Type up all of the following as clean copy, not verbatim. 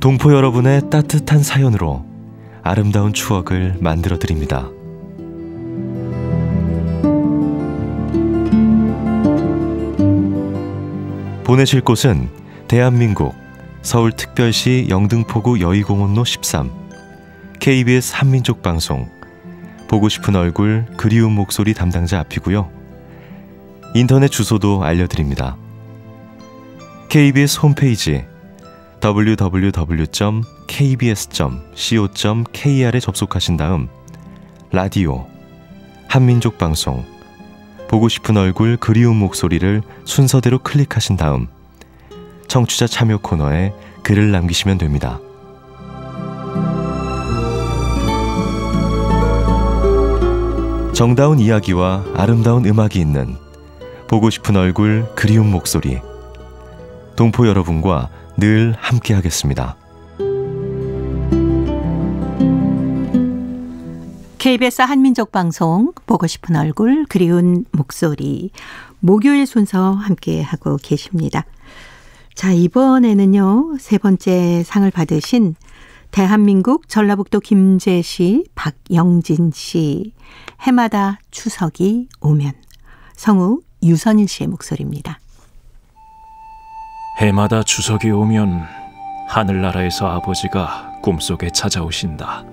동포 여러분의 따뜻한 사연으로 아름다운 추억을 만들어 드립니다. 보내실 곳은 대한민국 서울특별시 영등포구 여의공원로 13 KBS 한민족방송 보고 싶은 얼굴 그리운 목소리 담당자 앞이고요. 인터넷 주소도 알려드립니다. KBS 홈페이지 www.kbs.co.kr에 접속하신 다음 라디오, 한민족방송, 보고 싶은 얼굴 그리운 목소리를 순서대로 클릭하신 다음 청취자 참여 코너에 글을 남기시면 됩니다. 정다운 이야기와 아름다운 음악이 있는 보고 싶은 얼굴 그리운 목소리, 동포 여러분과 늘 함께 하겠습니다. KBS 한민족방송 보고 싶은 얼굴 그리운 목소리 목요일 순서 함께 하고 계십니다. 자, 이번에는요, 세 번째 상을 받으신 대한민국 전라북도 김제시 박영진 씨, 해마다 추석이 오면, 성우 유선일 씨의 목소리입니다. 해마다 추석이 오면 하늘나라에서 아버지가 꿈속에 찾아오신다.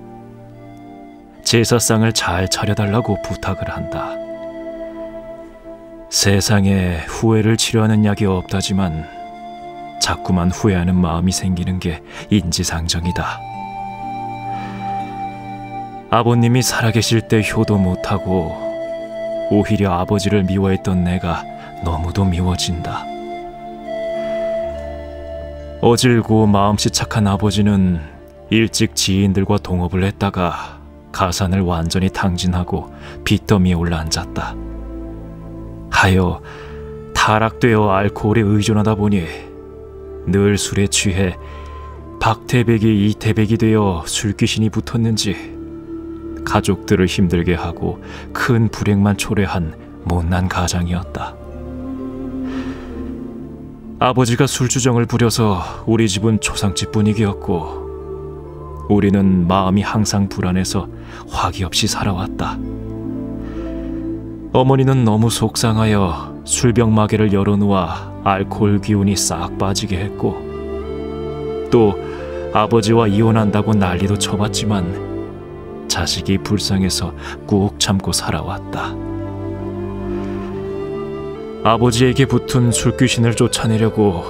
제사상을 잘 차려달라고 부탁을 한다. 세상에 후회를 치료하는 약이 없다지만 자꾸만 후회하는 마음이 생기는 게 인지상정이다. 아버님이 살아계실 때 효도 못하고 오히려 아버지를 미워했던 내가 너무도 미워진다. 어질고 마음씨 착한 아버지는 일찍 지인들과 동업을 했다가 가산을 완전히 탕진하고 빚더미에 올라앉았다. 하여 타락되어 알코올에 의존하다 보니 늘 술에 취해 박태백이 이태백이 되어 술귀신이 붙었는지 가족들을 힘들게 하고 큰 불행만 초래한 못난 가장이었다. 아버지가 술주정을 부려서 우리 집은 초상집 분위기였고 우리는 마음이 항상 불안해서 화기 없이 살아왔다. 어머니는 너무 속상하여 술병 마개를 열어놓아 알코올 기운이 싹 빠지게 했고 또 아버지와 이혼한다고 난리도 쳐봤지만 자식이 불쌍해서 꾹 참고 살아왔다. 아버지에게 붙은 술귀신을 쫓아내려고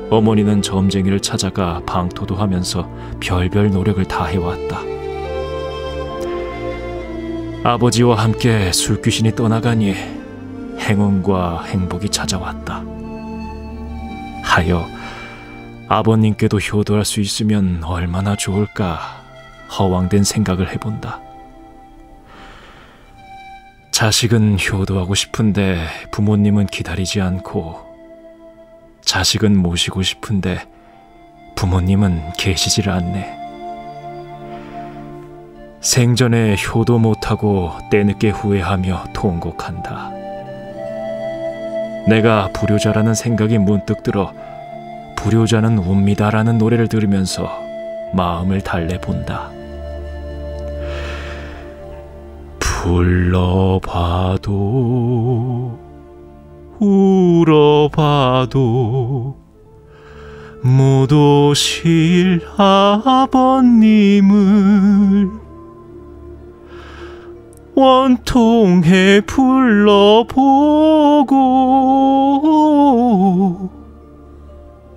어머니는 점쟁이를 찾아가 방토도 하면서 별별 노력을 다해왔다. 아버지와 함께 술귀신이 떠나가니 행운과 행복이 찾아왔다. 하여 아버님께도 효도할 수 있으면 얼마나 좋을까 허황된 생각을 해본다. 자식은 효도하고 싶은데 부모님은 기다리지 않고 자식은 모시고 싶은데 부모님은 계시질 않네. 생전에 효도 못하고 때늦게 후회하며 통곡한다. 내가 불효자라는 생각이 문득 들어 불효자는 웁니다라는 노래를 들으면서 마음을 달래본다. 불러봐도 울어봐도 못 오실 아버님을 원통해 불러보고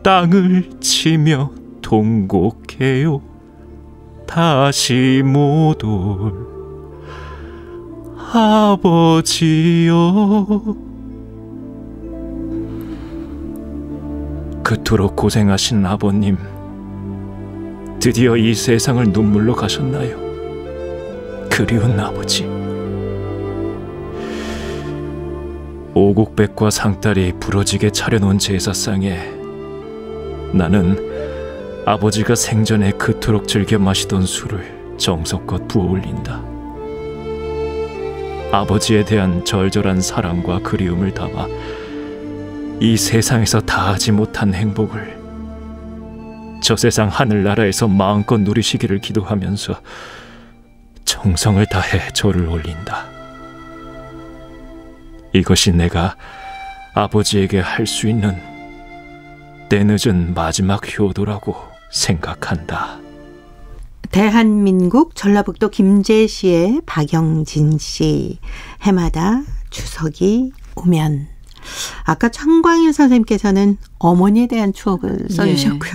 땅을 치며 통곡해요. 다시 못 올 아버지여. 그토록 고생하신 아버님, 드디어 이 세상을 눈물로 가셨나요? 그리운 아버지. 오곡백과 상다리 부러지게 차려놓은 제사상에 나는 아버지가 생전에 그토록 즐겨 마시던 술을 정성껏 부어올린다. 아버지에 대한 절절한 사랑과 그리움을 담아 이 세상에서 다하지 못한 행복을 저 세상 하늘나라에서 마음껏 누리시기를 기도하면서 정성을 다해 절을 올린다. 이것이 내가 아버지에게 할 수 있는 때늦은 마지막 효도라고 생각한다. 대한민국 전라북도 김제시의 박영진 씨, 해마다 추석이 오면. 아까 창광일 선생님께서는 어머니에 대한 추억을 써주셨고요.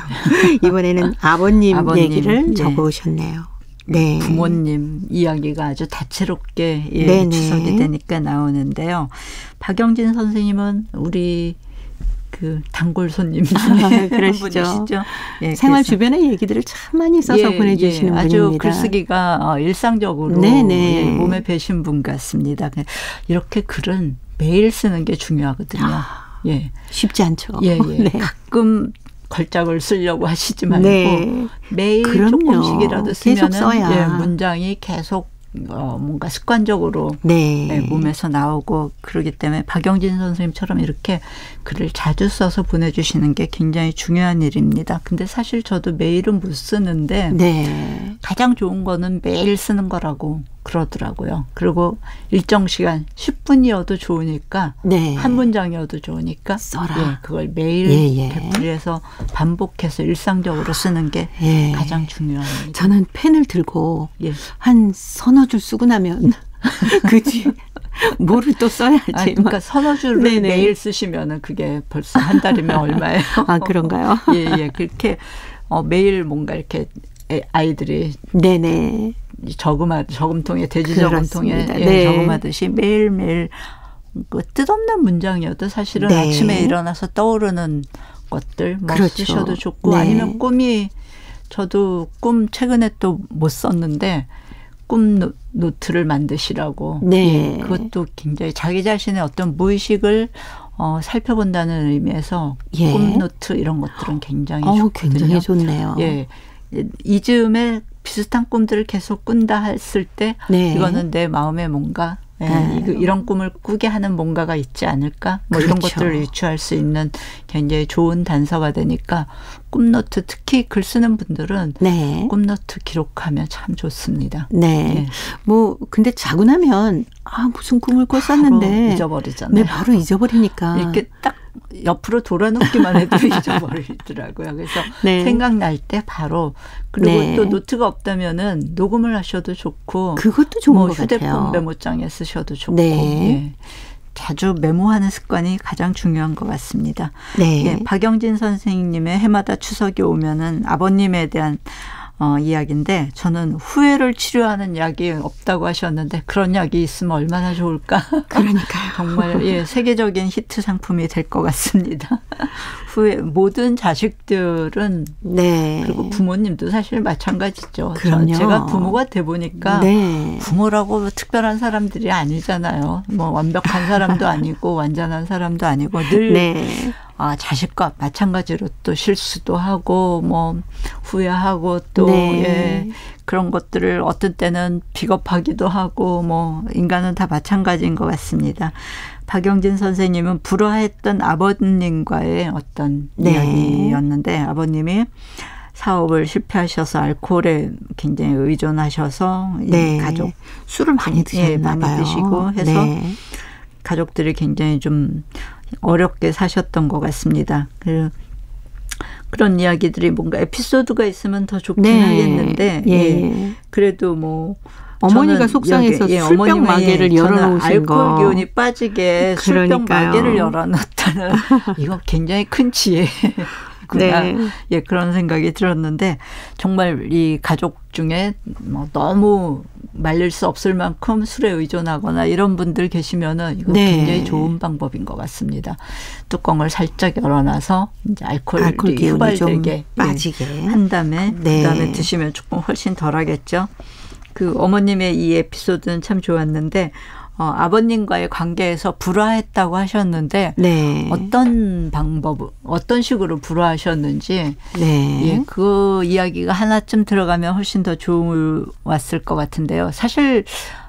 이번에는 아버님 얘기를 적어오셨네요. 네. 부모님 이야기가 아주 다채롭게 추석이 되니까 나오는데요. 박영진 선생님은 우리 그 단골 손님 중에 그러시죠. 예, 생활 주변의 얘기들을 참 많이 써서 보내주시는 분입니다. 아주 글쓰기가 일상적으로 몸에 배신 분 같습니다. 이렇게 글은 매일 쓰는 게 중요하거든요. 쉽지 않죠. 네. 가끔 걸작을 쓰려고 하시지 말고 매일 조금씩이라도 쓰면은 문장이 계속 뭔가 습관적으로 몸에서 나오고 그러기 때문에 박영진 선생님처럼 이렇게 글을 자주 써서 보내주시는 게 굉장히 중요한 일입니다. 근데 사실 저도 매일은 못 쓰는데 가장 좋은 거는 매일 쓰는 거라고 그러더라고요. 그리고 일정 시간 10분이어도 좋으니까 한 문장이어도 좋으니까 써라. 그걸 매일 되풀이해서 반복해서 일상적으로 쓰는 게 가장 중요합니다. 저는 펜을 들고 한 서너 줄 쓰고 나면 그 뒤에 뭐를 또 써야지. 그러니까 서너 줄을 매일 쓰시면은 그게 벌써 한 달이면 얼마예요? 아, 그런가요? 그렇게 매일 뭔가 이렇게 아이들이 저금통에 돼지 저금통에 저금하듯이 매일매일 그 뜻없는 문장이어도 사실은 아침에 일어나서 떠오르는 것들 쓰셔도 좋고 아니면 저도 꿈 최근에 또 못 썼는데 꿈 노트를 만드시라고 그것도 굉장히 자기 자신의 어떤 무의식을 살펴본다는 의미에서 꿈 노트 이런 것들은 굉장히 좋거든요. 굉장히 좋네요. 이즈음에 비슷한 꿈들을 계속 꾼다 했을 때 이거는 내 마음에 뭔가 이런 꿈을 꾸게 하는 뭔가가 있지 않을까? 이런 것들을 유추할 수 있는 굉장히 좋은 단서가 되니까 꿈노트 특히 글 쓰는 분들은 꿈노트 기록하면 참 좋습니다. 근데 자고 나면 무슨 꿈을 꿨었는데 바로 잊어버리잖아요. 바로 잊어버리니까 이렇게 딱 옆으로 돌아놓기만 해도 잊어버리더라고요. 그래서 생각날 때 바로 그리고 또 노트가 없다면은 녹음을 하셔도 좋고 그것도 좋은 것 휴대폰 같아요. 메모장에 쓰셔도 좋고 자주 메모하는 습관이 가장 중요한 것 같습니다. 박영진 선생님의 해마다 추석이 오면은 아버님에 대한 이야기인데 저는 후회를 치료하는 약이 없다고 하셨는데 그런 약이 있으면 얼마나 좋을까. 그러니까요. 정말 세계적인 히트 상품이 될 것 같습니다. 모든 자식들은 그리고 부모님도 사실 마찬가지죠. 제가 부모가 돼 보니까 부모라고 특별한 사람들이 아니잖아요. 완벽한 사람도 아니고 완전한 사람도 아니고 늘 자식과 마찬가지로 또 실수도 하고 후회하고 또 그런 것들을 어떤 때는 비겁하기도 하고 인간은 다 마찬가지인 것 같습니다. 박영진 선생님은 불화했던 아버님과의 어떤 이야기였는데 아버님이 사업을 실패하셔서 알코올에 굉장히 의존하셔서 가족 술을 많이 드셨나 봐요. 많이 드시고 해서 가족들이 굉장히 좀 어렵게 사셨던 것 같습니다. 그런 이야기들이 뭔가 에피소드가 있으면 더 좋긴 하겠는데 그래도 어머니가 속상해서 술병 마개를 열어놓으신 거. 알코올 기운이 빠지게 술병 마개를 열어놨다는 이거 굉장히 큰 지혜. 그런 생각이 들었는데 정말 이 가족 중에 너무 말릴 수 없을 만큼 술에 의존하거나 이런 분들 계시면은 이거 굉장히 좋은 방법인 것 같습니다. 뚜껑을 살짝 열어놔서 이제 알코올이 휘발되게 빠지게 한 다음에 그다음에 드시면 조금 훨씬 덜하겠죠. 그 어머님의 이 에피소드는 참 좋았는데 아버님과의 관계에서 불화했다고 하셨는데 어떤 식으로 불화하셨는지 그 이야기가 하나쯤 들어가면 훨씬 더 좋았을 것 같은데요. 사실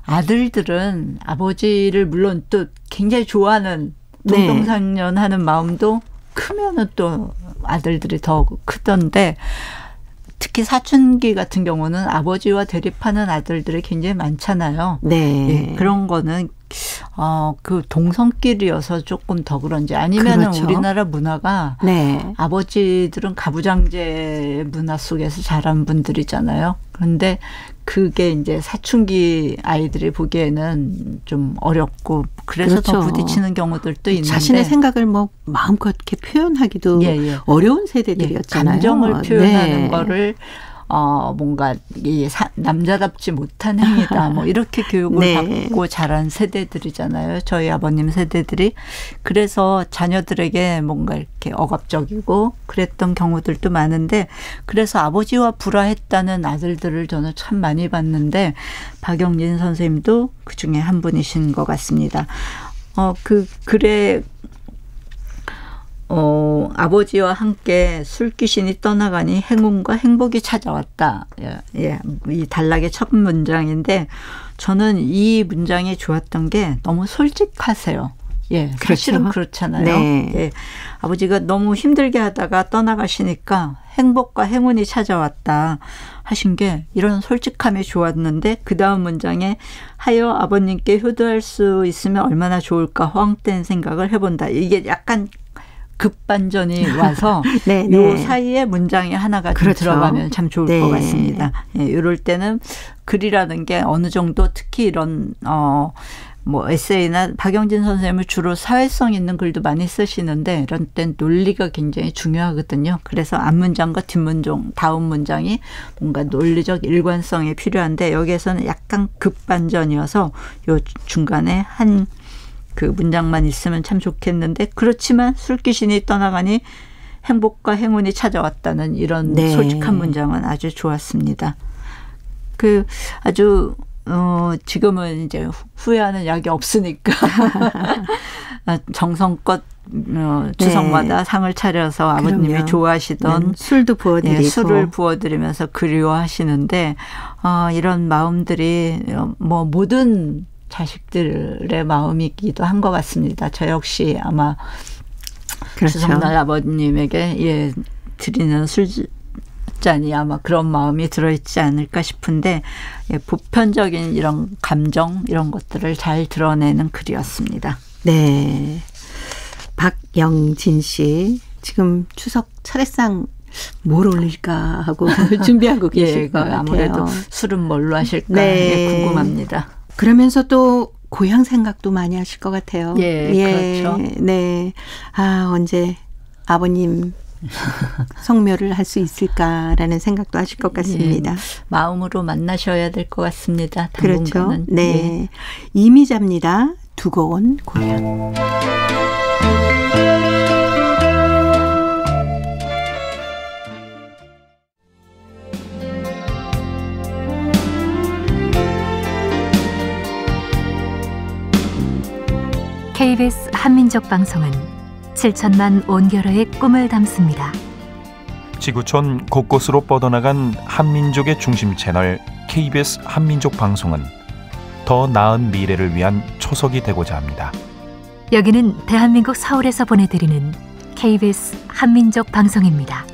아들들은 아버지를 물론 또 굉장히 좋아하는 동동상련하는 마음도 크면은 또 아들들이 더 크던데 특히 사춘기 같은 경우는 아버지와 대립하는 아들들이 굉장히 많잖아요. 네. 예, 그런 거는 그 동성끼리여서 조금 더 그런지 아니면은 그렇죠. 우리나라 문화가 네. 아버지들은 가부장제 문화 속에서 자란 분들이잖아요. 그런데 그게 이제 사춘기 아이들이 보기에는 좀 어렵고 그래서 그렇죠. 더 부딪히는 경우들도 있는데 자신의 생각을 뭐 마음껏 이렇게 표현하기도 어려운 세대들이었잖아요. 감정을 표현하는 네. 거를 뭔가 이 남자답지 못한 행위다. 뭐 이렇게 교육을 네. 받고 자란 세대들이잖아요. 저희 아버님 세대들이. 그래서 자녀들에게 뭔가 이렇게 억압적이고 그랬던 경우들도 많은데 그래서 아버지와 불화했다는 아들들을 저는 참 많이 봤는데 박영진 선생님도 그중에 한 분이신 것 같습니다. 글에 아버지와 함께 술귀신이 떠나가니 행운과 행복이 찾아왔다. 예, 이 단락의 첫 문장인데 저는 이 문장이 좋았던 게 너무 솔직하세요. 예, 그렇죠. 사실은 그렇잖아요. 네. 예, 아버지가 너무 힘들게 하다가 떠나가시니까 행복과 행운이 찾아왔다 하신 게 이런 솔직함이 좋았는데 그 다음 문장에 하여 아버님께 효도할 수 있으면 얼마나 좋을까 허황된 생각을 해본다. 이게 약간 급반전이 와서 이 사이에 문장이 하나가 그렇죠. 들어가면 참 좋을 네. 것 같습니다. 예, 이럴 때는 글이라는 게 어느 정도 특히 이런 뭐 에세이나 박영진 선생님은 주로 사회성 있는 글도 많이 쓰시는데 이런 땐 논리가 굉장히 중요하거든요. 그래서 앞문장과 뒷문장, 다음 문장이 뭔가 논리적 일관성이 필요한데 여기에서는 약간 급반전이어서 요 중간에 한 그 문장만 있으면 참 좋겠는데 그렇지만 술귀신이 떠나가니 행복과 행운이 찾아왔다는 이런 네. 솔직한 문장은 아주 좋았습니다. 그 아주 지금은 이제 후회하는 약이 없으니까 정성껏 추석마다 네. 상을 차려서 아버님이 그럼요. 좋아하시던 술도 부어드리고 술을 부어드리면서 그리워하시는데 이런 마음들이 뭐 모든 자식들의 마음이기도 한 것 같습니다. 저 역시 아마 그렇죠. 추석날 아버님에게 드리는 술잔이 아마 그런 마음이 들어있지 않을까 싶은데 보편적인 이런 감정 이런 것들을 잘 드러내는 글이었습니다. 네, 박영진 씨 지금 추석 차례상 뭘 올릴까 하고 준비하고 계실 것 같아요. 아무래도 술은 뭘로 하실까 네. 궁금합니다. 그러면서 또 고향 생각도 많이 하실 것 같아요. 예, 그렇죠. 네. 언제 아버님 성묘를 할 수 있을까라는 생각도 하실 것 같습니다. 예, 마음으로 만나셔야 될 것 같습니다. 당분간은. 그렇죠. 네. 예. 이미자입니다. 두고 온 고향. KBS 한민족 방송은 7천만 온결어의 꿈을 담습니다. 지구촌 곳곳으로 뻗어나간 한민족의 중심 채널 KBS 한민족 방송은 더 나은 미래를 위한 초석이 되고자 합니다. 여기는 대한민국 서울에서 보내드리는 KBS 한민족 방송입니다.